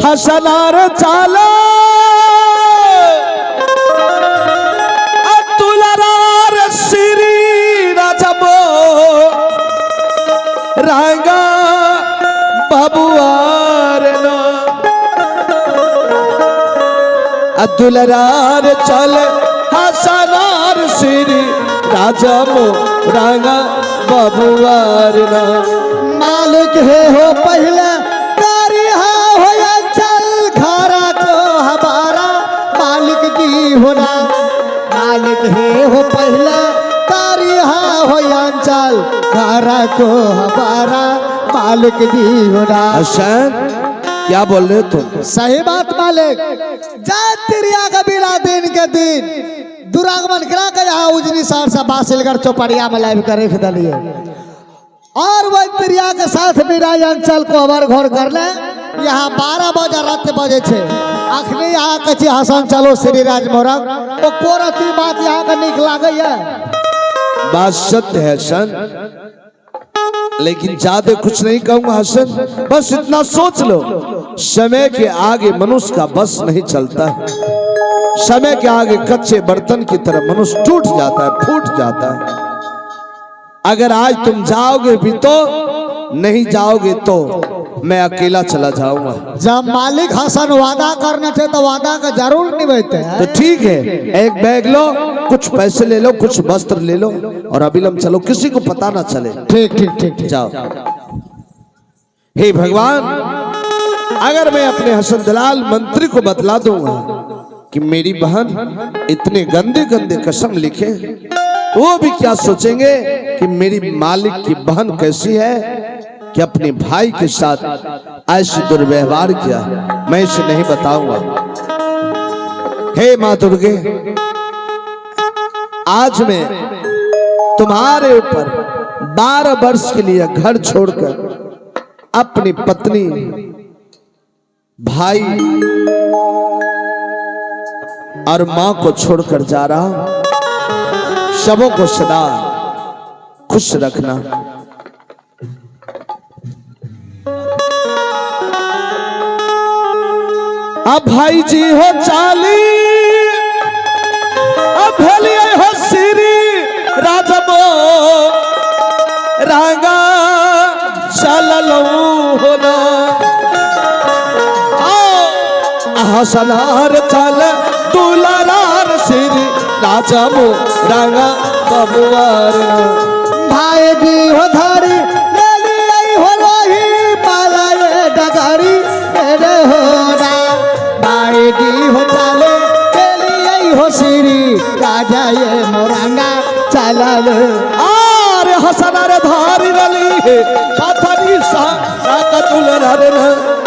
हसनार चाला अतुलरार श्री राजबो रांगा बाबुआर नो अतुलरार चल हसनार श्री राजबो रांगा बाबुआर नो मालिक है हो पहले कारिहा हो या चल घरा को हमारा मालिक जी होना मालिक है हो पहले कारिहा हो या चल घरा को हमारा मालिक जी होना। हसन क्या बोल रहे हो तुम? सही बात मालिक। जय तिरिया कबीरा दिन के दिन दुरागमन करा के यहाँ उजनी शहर से बासिलगढ़ चौपड़िया में लाइव कर रख दिलिए और वह तिरिया के साथ मेरा अंचल को अबर घर कर ले। यहाँ 12 बजे रात बजे छे अखनी यहाँ कची हसन चलो श्री राज मोरंग तो कोरती बात यहाँ का निक लागे है। बात सत्य है हसन, लेकिन ज्यादा कुछ नहीं कहूंगा हसन। बस इतना सोच लो, समय के आगे मनुष्य का बस नहीं चलता है। समय के आगे कच्चे बर्तन की तरह मनुष्य टूट जाता है, फूट जाता है। अगर आज तुम जाओगे भी तो नहीं जाओगे तो मैं अकेला चला जाऊंगा। जब मालिक हसन वादा करने थे तो वादा का जरूर निभाते हैं। तो ठीक है, एक बैग लो, कुछ पैसे ले लो, कुछ वस्त्र ले लो और अभिलम चलो, किसी को पता ना चले। ठीक ठीक ठीक जाओ। हे भगवान, अगर मैं अपने हसन दलाल मंत्री को बतला दूंगा कि मेरी बहन इतने गंदे गंदे कसम लिखे, वो भी क्या सोचेंगे कि मेरी मालिक की बहन कैसी है कि अपने भाई के साथ ऐसे दुर्व्यवहार किया। मैं इसे नहीं बताऊंगा। हे मां दुर्गे, आज मैं तुम्हारे ऊपर 12 वर्ष के लिए घर छोड़कर अपनी पत्नी, भाई और मां को छोड़कर जा रहा हूं। सबों को सदा खुश रखना। अब भाई जी हो चाली, अब भलिए हो श्री राजबो रांगा चललो होना हसनार चल दुलारार श्री राजबो रांगा बाबुआर भाई जी हो धारी लेली आई हो लोही पाला ये डगारी मेरे होना भाई जी हो चाले लेली आई हो श्री राजा ये मोरंगा चला लो आरे हसनार धारी लली पथरी सा दुलारार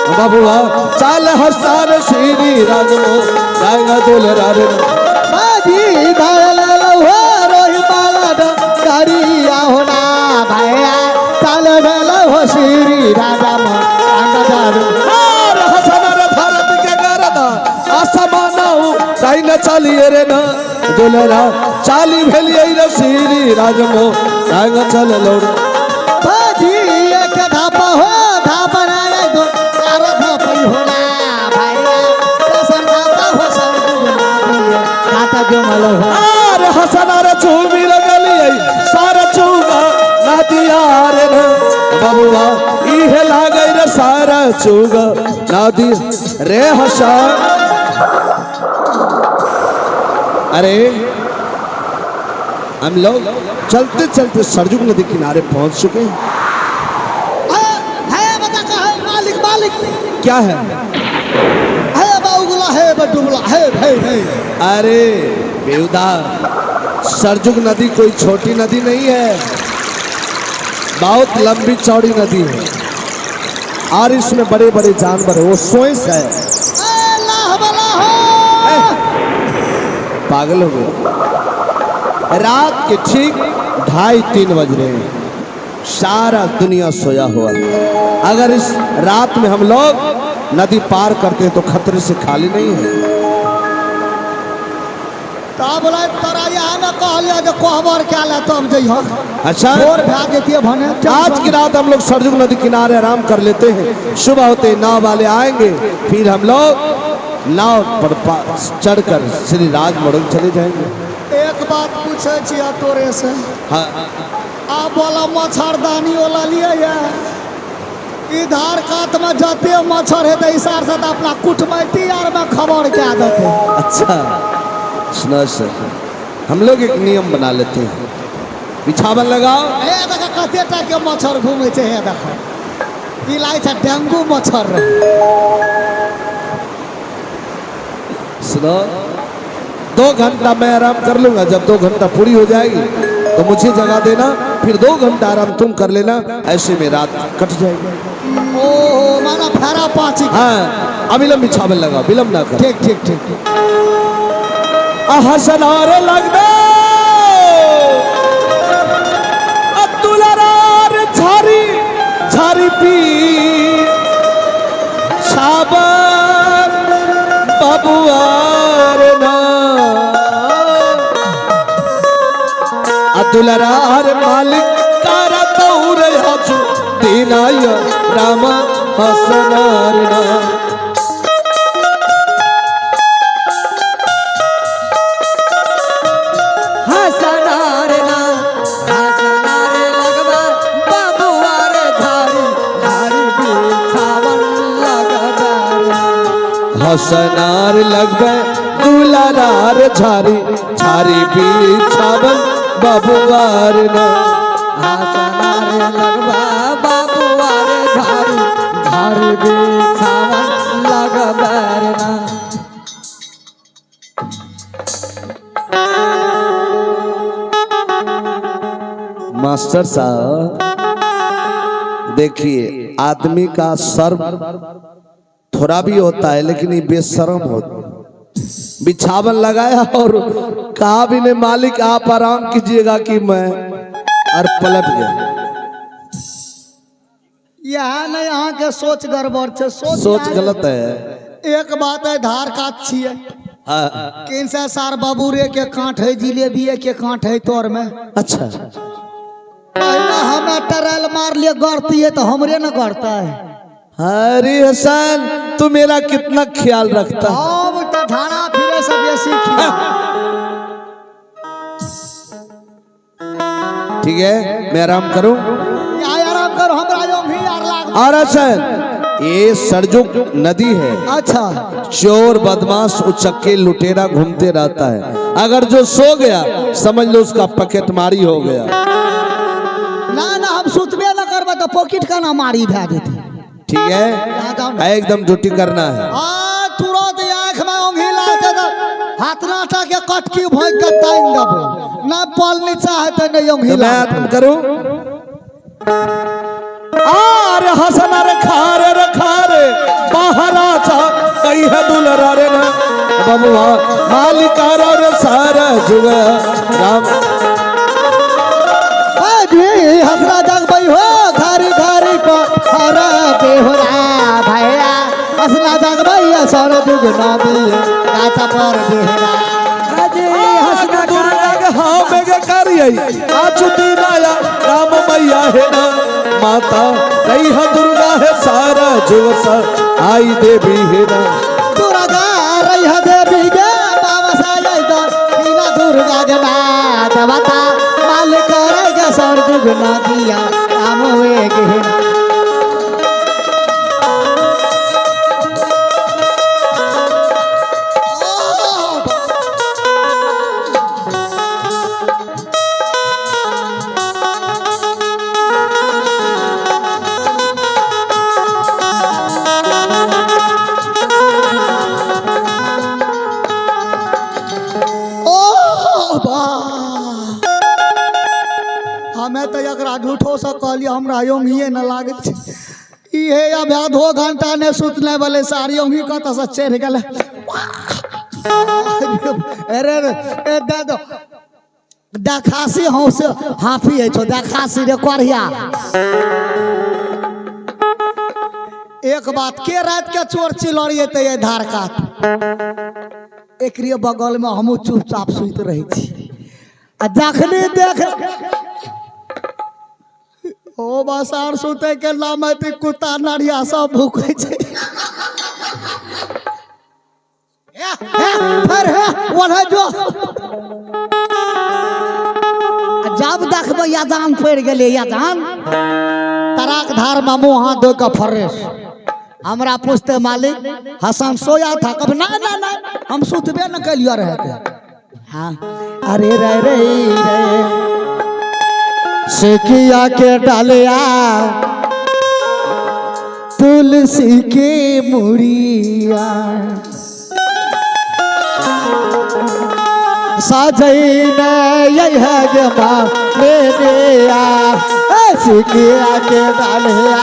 बाबुआ चल हसनार श्री राजबो रांगा दुलारार बाजी धाला हो रोही पाला डगारिया होना भैया चल भेला हो श्री राजा मोरंगा आरे हसनार भारत के गरदा आसमानाऊ काई न चालिए रे न दुलरा चाली भेलिए रे श्री राजमो रांगा चल लोड़ बाजी एक धापा हो धापा ना दो चार धापा होना भैया दसन धापा हो सब खाता जो malo हो आरे हसनार चूमी लगली सारा चूगा नादिया रे न बाबुआ इहे लागै रे सारा चूगा नादी रे हसन। अरे हम लोग चलते चलते सरजुग नदी किनारे पहुंच चुके हैं। है बता का है मालिक मालिक क्या है? है बाउगला है बडुगला है अरे बेहुदा, सरजुग नदी कोई छोटी नदी नहीं है, बहुत लंबी चौड़ी नदी है और इसमें बड़े बड़े जानवर है। वो सोइस है। अल्लाह भला हो पागल हो गए। रात के ठीक 2:30-3 बज रहे हैं, सारा दुनिया सोया हुआ। अगर इस रात में हम लोग नदी पार करते हैं तो खतरे से खाली नहीं है। तो बोला तोरा यहाँ न कहलिया जो कहबर क्या ले तब जइहो। अच्छा भोर भा देती भने आज की रात हम लोग सरजुग नदी किनारे आराम कर लेते हैं। सुबह होते ही नाव वाले आएंगे, फिर हम लोग नाव पर चढ़कर श्री राजमड़ों चले जाएंगे। एक बात पूछे छिया तोरे से, हाँ आप वाला मच्छरदानी वाला लिए या इधर कात में जाते मच्छर है तो इशार से अपना कुटमैती यार में खबर क्या देते। अच्छा सुनो सर, हम लोग एक नियम बना लेते हैं, बिछावन लगाओ। ए देखा कते टा के मच्छर घूमे छे, हे देखा इलाय छ डेंगू मच्छर। सुनो 2 घंटा मैं आराम कर लूंगा, जब 2 घंटा पूरी हो जाएगी तो मुझे जगा देना, फिर 2 घंटा आराम तुम कर लेना, ऐसे में रात कट जाएगी। ओ माना फेरा पाची। हाँ अविलंब बिछावन लगाओ, विलंब ना कर। ठीक ठीक ठीक। हसनारे लगबे अतुलरार झारी झारी पी साबर बबुआर ना अतुलरार मालिक तारा तौर हजू दीनाय राम हसनार ना। हसनार लगबे दुलारार झारी झारी बिछावन बबुआर ना। हसनार लगबा बाबुआर झारी झारी बिछावन लगबार ना। मास्टर साहब देखिए, आदमी का शर्म थोड़ा भी होता है लेकिन ये बेशर्म होता। बिछावन लगाया और कहा भी नहीं मालिक आप आराम कीजिएगा कि मैं, और पलट गया। यहाँ न यहाँ के सोच गड़बड़ छे, सोच गलत है। एक बात है धार काट छिए हाँ। किनसे सार बाबूरे के कांट है, जिलेबिए के कांट है तोर में। अच्छा पहले हमें टरल मार लिए गड़ती है तो हमरे न गड़ता है। अरे हसन तू मेरा कितना ख्याल रखता है। अब तो धारा फिरे सब ये सीखिए। ठीक है मैं आराम करूं। आराम करो, हमरा जो भी यार लाग। और हसन ये सरजुग नदी है। अच्छा चोर बदमाश उचक्के लुटेरा घूमते रहता है, अगर जो सो गया समझ लो उसका पकेटमारी हो गया। ना ना हम सुतबे न करबे तो पॉकेट का ना मारी भे जेती। ठीक है एकदम ड्यूटी करना है। तुरंत आँख में ओंघी लाते तो हाथ नाटा के कटकी भोग के टाइम दबो ना पल नीचा है तो नहीं ओंघी मैं आराम करूं। अरे हसन रे खारे महाराजा कई है दुलरा रे ना बबुआ मालिकार रे सारा जुग राम। हसरा जग भाई हो घरी घरी को हरा बेहोरा भैया हसना जग भाई सर जुग नदी काचा पर बेहोरा अजे हसना दुर्गा हां मेगे करियई आजु दिन आया राम मैया है ना माता कई है दुर्गा है सारा जुग सा आई देवी है ना दुर्गा रही है देवी गे बाबा साई दो बिना दुर्गा के नाथ बता मालिक करेगा सर जुग नदिया राम हुए गहना। हमें तो एकरा झूठो से कहलिए हमरा योंघिए न लागे ये अब 2 घंटा ने सुतने वाले सारी योंघी कत से चढ़ गए। अरे ए दे दो दखासी हो से हाफी है छो दखासी रे कोरिया। एक बात के रात के चोर चिलड़िए ते ये धार काट एकरे बगल में हमू चुपचाप सुत रही थी आ जखने देख ओ बसार सुते के लामती कुत्ता नरिया सब भूखे छे फिर है ओढ़े जो जब देखबो यादान पड़ गेले यादान तराक धार में मुँह हाथ धो के फ्रेश हमरा पूछते मालिक हसन सोया था कब ना ना ना हम सुतबे न कलियो रहे थे हाँ अरे रे रे रे सिकिया के डालिया तुलसी के मुड़िया सजैने यह जमा मेरिया सिकिया के डालिया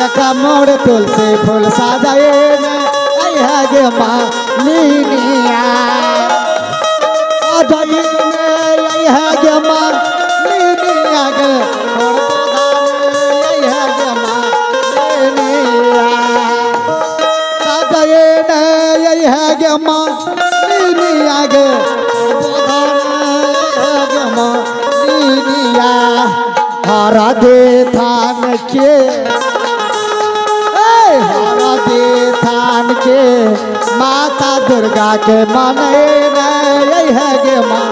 एक मोड़ तुलसी फूल सजैने यह जमा लीनिया सजैने यह जमा लीनिया के यह जमा लीनिया सजैने यह जमा लीनिया के हरा दे थान के हरा दे थान के माता दुर्गा के माने यही है गे माँ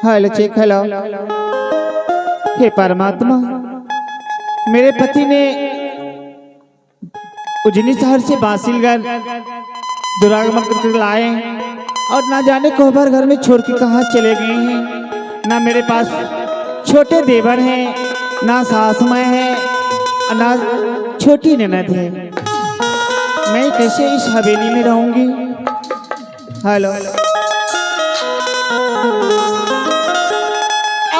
हेलो चेक हेलो हे परमात्मा मेरे पति ने उजनी शहर से बासिलगढ़ दुरागमन करके लाए और ना जाने कोहबर घर में छोड़ के कहाँ चले गए हैं। ना मेरे पास छोटे देवर हैं ना सास माँ है ना छोटी ननद है। मैं कैसे इस हवेली में रहूंगी। हेलो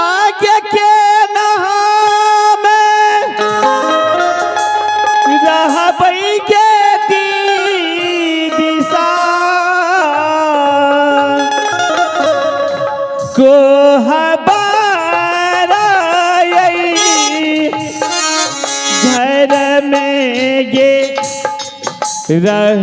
आगे के नहा में रहबई के दिशा को घर में ये रहबई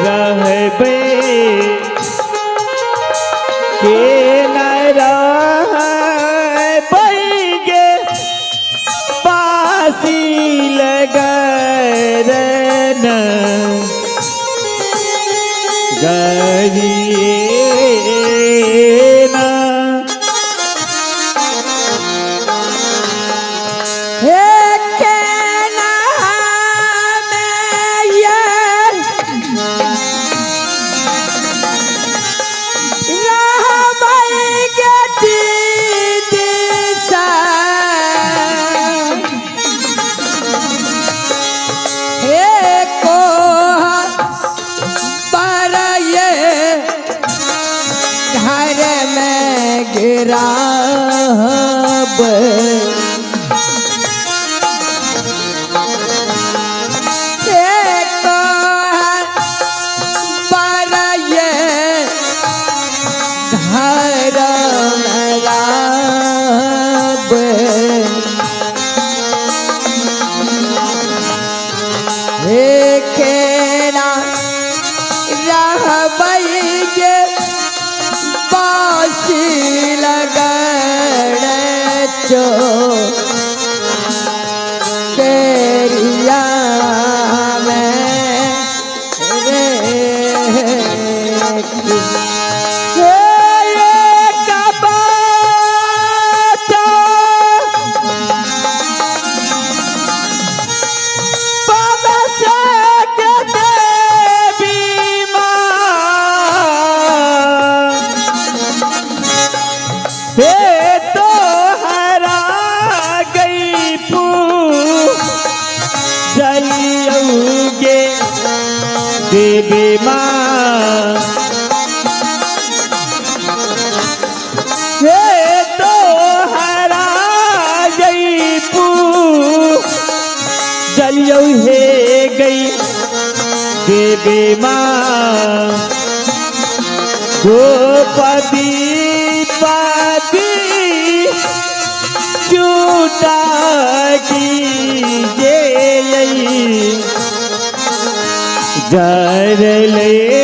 रहबे के न रहबे पासी लगरन गरिए ना गिराब देखो पर ये घर मेराब केना रहबई गे बासी लगड़ चो देवी माँ हे तो हरा गई पू जलियो हे गई देवी माँ गोपदी पदी झूठा की जे जर लेना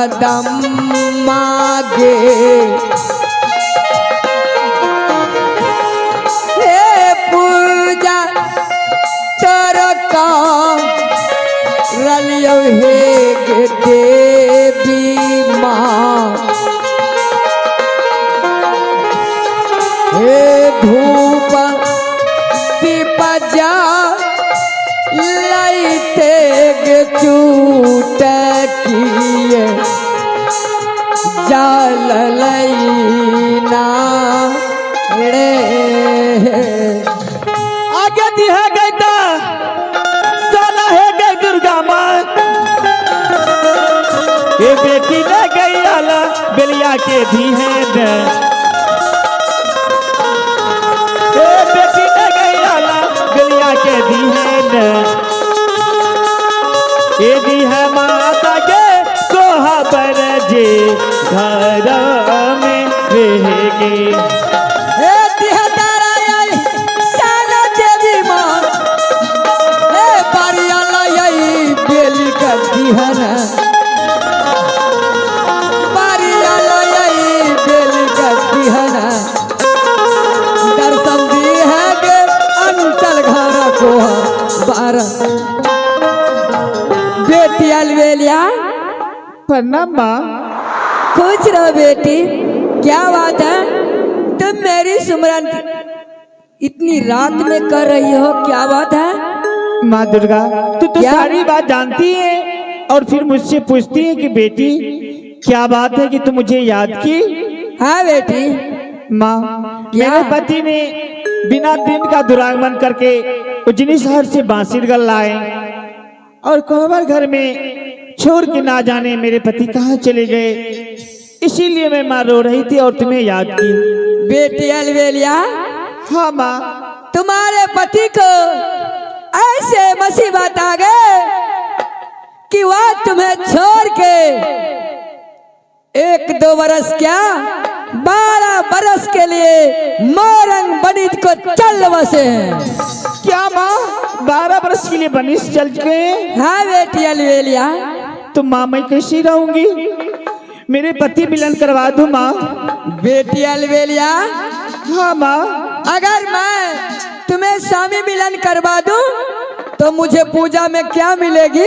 जगदम्मा गे हे पूजा तोर का रलियो हे गे देवी माँ हे धूप दीप जा लैते गे चूट किए जाल लैना रे आगे दिया गई था साला है गई दुर्गा माँ ये बेटी न गई आला बेलिया के दी है ये बेटी न गई आला बेलिया के दी है ये दी है माता के कोहा पर जे घर में रहेगी हे दिहदारा आई साला देवी माँ हे पारियाला आई बेली कर दिहन पारियाला आई बेली कर दिहन दर्शन दी है गे अंचल घर को बारह बेटी अलवेलिया प्रणाम माँ खुश रहो बेटी क्या बात है तुम मेरी सुमरन इतनी रात में कर रही हो क्या बात है माँ दुर्गा तू तो क्या? सारी बात जानती है और फिर मुझसे पूछती है कि बेटी क्या बात है कि तू मुझे याद की हाँ बेटी माँ क्या? मेरे पति ने बिना दिन का दुरागमन करके उजनी शहर से बांसीगढ़ लाए और कोहबर घर में छोड़ के ना जाने मेरे पति कहाँ चले गए इसीलिए मैं माँ रो रही थी और तुम्हें याद की बेटी अलवेलिया हाँ माँ तुम्हारे पति को ऐसे मुसीबत आ गए कि वह तुम्हें छोड़ के 1-2 बरस क्या 12 बरस के लिए मोरंग बनित को चल बसे हैं क्या माँ 12 बरस के लिए बनिस चल गए हाँ बेटी अलवेलिया तो माँ मैं कैसी रहूंगी मेरे पति मिलन करवा दूं माँ बेटी अलवेलिया हाँ माँ अगर मैं तुम्हें स्वामी मिलन करवा दूं तो मुझे पूजा में क्या मिलेगी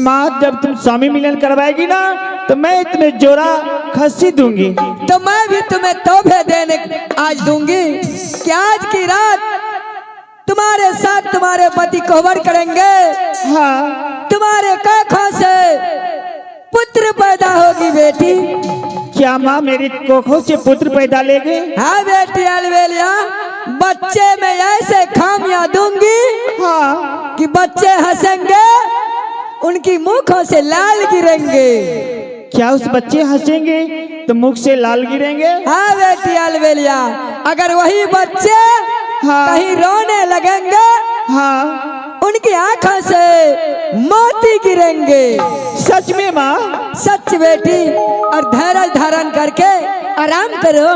माँ जब तुम स्वामी मिलन करवाएगी ना तो मैं इतने जोरा खस्सी दूंगी तो मैं भी तुम्हें तोहफे देने आज दूंगी कि आज की रात तुम्हारे साथ तुम्हारे पति कोहबर करेंगे हाँ तुम्हारे कोखों से पुत्र पैदा होगी बेटी क्या माँ मेरी कोखों से पुत्र पैदा लेंगे हाँ बेटी अलवेलिया बच्चे में ऐसे खामियां दूंगी हाँ कि बच्चे हंसेंगे उनकी मुखों से लाल गिरेंगे क्या उस बच्चे हंसेंगे तो मुख से लाल गिरेंगे हाँ बेटी अलवेलिया अगर वही बच्चे हाँ। कहीं रोने लगेंगे हाँ उनकी आंखों से मोती गिरेंगे सच में माँ सच बेटी और धैर्य धारण करके आराम करो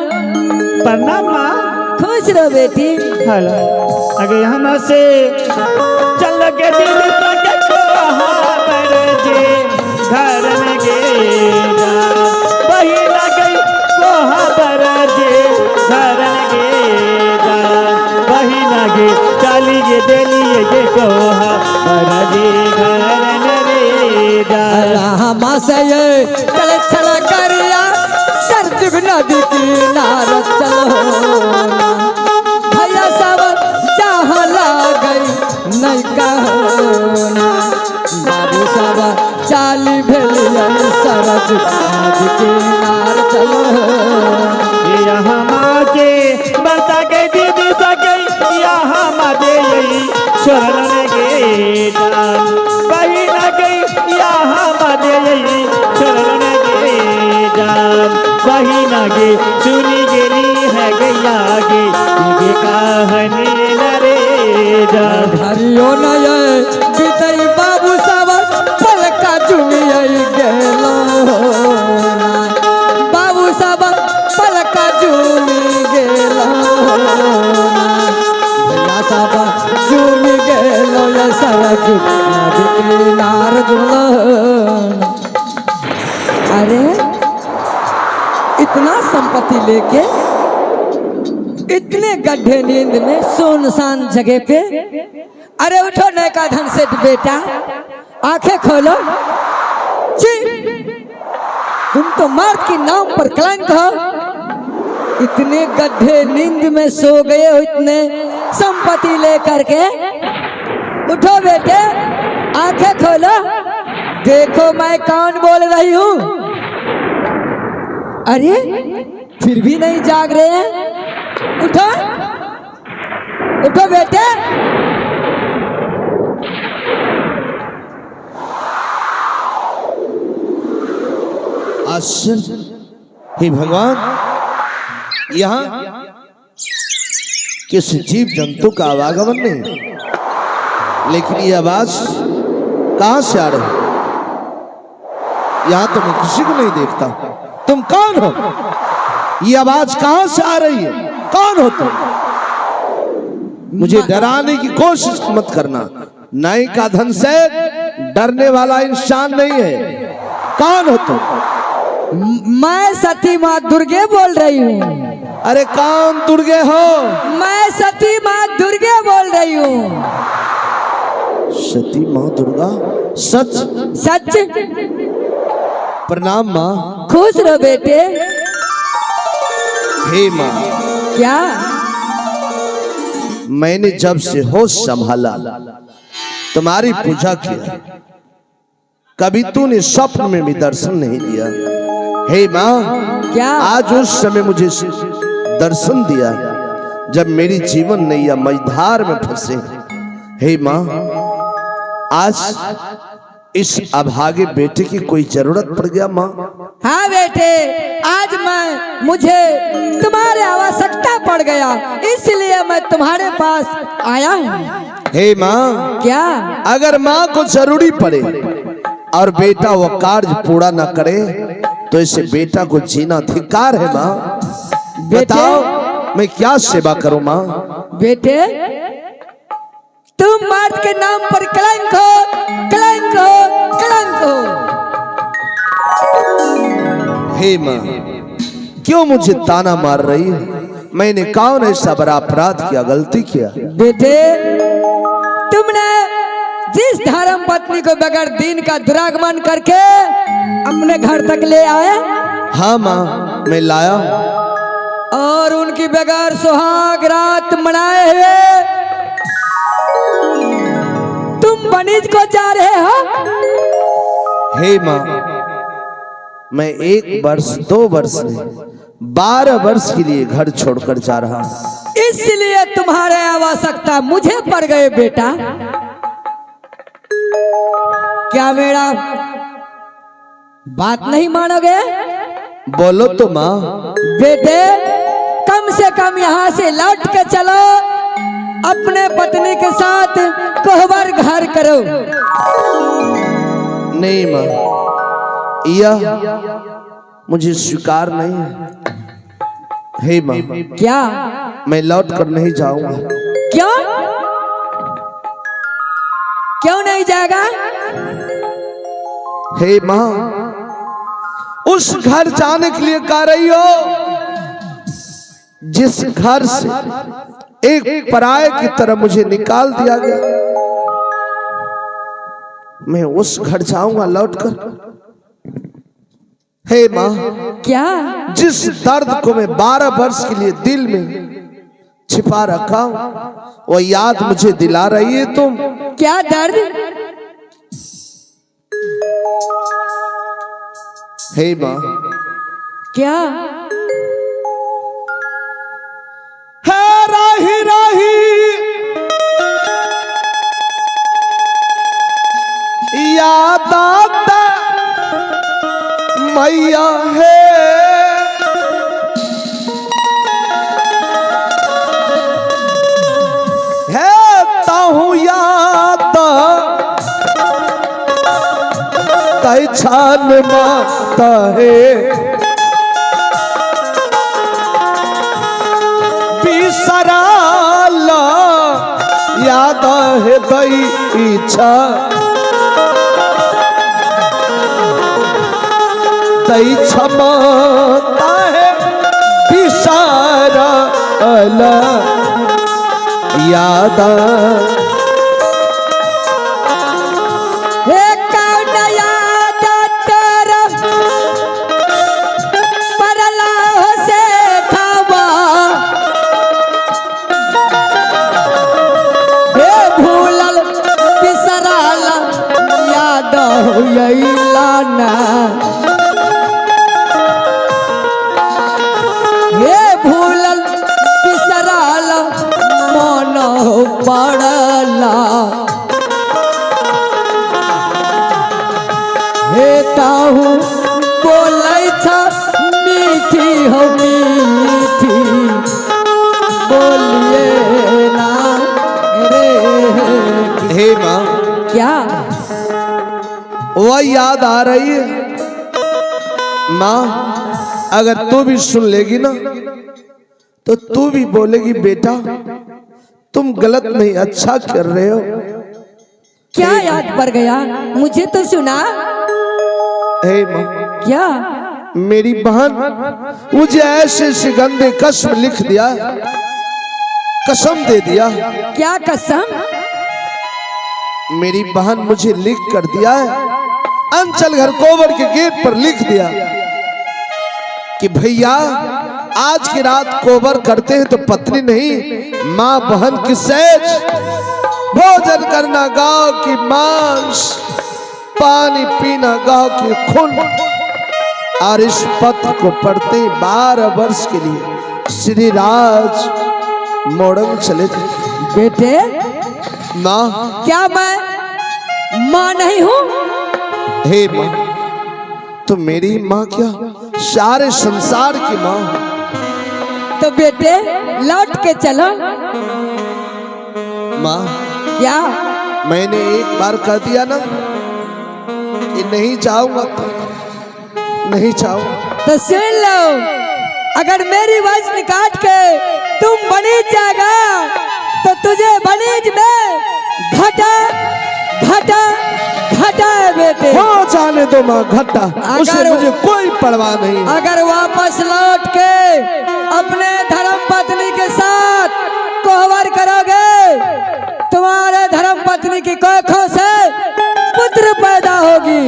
प्रणाम माँ खुश रहो बेटी हेलो अगर यहाँ से चल के दिल तक कोहबर जे घर में गेरा वही लगे कोहबर जे घर में गेरा वही लगे चलिए दिलिए के कोहबर जे घर में रे जान। यहाँ से ये चल चल करिया सरजुग नदी किनार चलो ना। भैया सब जहाँ ला गई नहीं कहो ना। बाबू सब चाली भेलिया सरजुग नदी किनार चलो। यहाँ माजे बता के दीदी सके यहाँ माजे यही शरण गे जान। वही न गई यहाँ माजे यही शरण गे जान। वही न गे सुनी गेली है गैया गे ये कहानी न रे जान। हरियो न ये बीतई बाबू सब पलका चुमियई गेलो ना। बाबू सब पलका चुमी गेलो ना। भैया सब चुमी गेलो ये सरजू नदी किनार जुलो ना। अरे इतना संपत्ति लेके इतने गड्ढे नींद में सुनसान जगह पे, अरे उठो नैका धन से बेटा, आंखें खोलो। छी, तुम तो मर्द की नाम पर कलंक हो। इतने गड्ढे नींद में सो गए हो, इतने संपत्ति लेकर के। उठो बेटे, आंखें खोलो, देखो मैं कौन बोल रही हूँ। अरे फिर भी नहीं जाग रहे हैं। उठो उठो बेटे। आश्चर्य, हे भगवान, यहाँ किसी जीव जंतु का आवागमन नहीं, लेकिन ये आवाज कहां से आ रही है? यहाँ तो मैं किसी को नहीं देखता। तुम कौन हो? ये आवाज कहां से आ रही है? कौन हो तुम? मुझे डराने की कोशिश मत करना। नाई का धन से डरने वाला इंसान नहीं है। कौन हो तुम? मैं सती माँ दुर्गे बोल रही हूँ। अरे कौन दुर्गे हो? मैं सती माँ दुर्गे बोल रही हूँ। सती माँ दुर्गा? सच? सच। प्रणाम माँ। खुश रहो बेटे। हे माँ, क्या? मैंने जब से होश संभाला तुम्हारी पूजा किया, कभी तूने स्वप्न में भी दर्शन नहीं दिया। हे माँ, क्या? आज उस समय मुझे दर्शन दिया जब मेरी जीवन नैया मझधार में फंसे। हे माँ, आज इस अभागे बेटे की कोई जरूरत पड़ गया माँ? हाँ बेटे, आज मुझे तुम्हारी आवश्यकता पड़ गया, इसलिए मैं तुम्हारे पास आया हूँ। हे माँ, क्या? अगर माँ को जरूरी पड़े और बेटा वो कार्य पूरा न करे तो इसे बेटा को जीना धिक्कार है माँ। बताओ मैं क्या सेवा करूँ माँ? बेटे, तुम मर्द के नाम पर कलंक हो, कलंक हो, कलंक हो। हे माँ, क्यों मुझे ताना मार रही है? मैंने कौन ऐसा बड़ा अपराध किया, गलती किया? बेटे, तुमने जिस धर्म पत्नी को बगैर दिन का दुरागमन करके अपने घर तक ले आए। हाँ माँ, मैं लाया हूँ। और उनकी बगैर सुहाग रात मनाए हुए तुम बनिज को जा रहे हो। हे माँ, मैं 1 वर्ष 2 वर्ष नहीं 12 वर्ष के लिए घर छोड़कर जा रहा हूँ। इसलिए तुम्हारे आवश्यकता मुझे पड़ गए बेटा। क्या मेरा बात नहीं मानोगे? बोलो तो माँ। बेटे, कम से कम यहाँ से लौट के चलो, अपने पत्नी के साथ कोहबर घर करो। नहीं माँ, यह मुझे स्वीकार नहीं है। हे माँ, क्या? मैं लौट कर नहीं जाऊंगा। क्यों? क्यों नहीं जाएगा? हे माँ, उस घर जाने के लिए कह रही हो जिस घर से एक पराये की तरह मुझे निकाल दिया गया। मैं उस घर जाऊंगा लौटकर। हे माँ, क्या? जिस दर्द को मैं 12 वर्ष के लिए दिल में छिपा रखा हूं, वो याद मुझे दिला रही है तुम। क्या दर्द? हे माँ, क्या? है राही राही याद आता मैया है ताहू याद तय छान माता है बिसराला याद है दई इच्छा तई क्षमता है बिसारा अला याद कौन याद तेरा परला से खावा हे भूलल बिसराल याद होइला ना हे भूलल बिसराल मन पड़ला हे ताहू बोलै छ मीठी हो मीठी बोलिए ना रे। हे माँ, क्या? वह याद आ रही है माँ। अगर तू भी सुन लेगी ना तो तू भी बोलेगी बेटा तुम गलत नहीं अच्छा कर रहे हो। क्या याद पड़ गया? मुझे तो सुना। हे माँ, क्या? मेरी बहन मुझे ऐसे गंदे कसम लिख दिया, कसम दे दिया। क्या कसम? मेरी बहन मुझे लिख कर दिया है, अंचल घर कोबर के गेट पर लिख दिया कि भैया आज की रात कोबर करते हैं तो पत्नी नहीं माँ बहन की सेज, भोजन करना गांव की मांस, पानी पीना गांव की खून। और इस पत्र को पढ़ते ही 12 वर्ष के लिए श्री राज मोड़ंग चले थे। बेटे, माँ, क्या मैं माँ नहीं हूँ? हे माँ, तो मेरी माँ क्या सारे संसार की माँ। तो बेटे लौट के चलो। माँ, क्या? मैंने एक बार कह दिया ना कि नहीं चाहूंगा तो नहीं चाहूंगा। तो सुन लो, अगर मेरी वजन काट के तुम बनीज जाएगा तो तुझे बनीज में घटा घटा घटा है बेटे। हो जाने दो माँ घटा, उससे मुझे कोई परवाह नहीं। अगर वापस लौट के अपने धर्म पत्नी के साथ कोहबर करोगे, तुम्हारे धर्म पत्नी की कोखों से पुत्र पैदा होगी।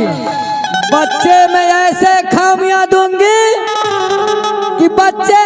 बच्चे में ऐसे खामियां दूंगी कि बच्चे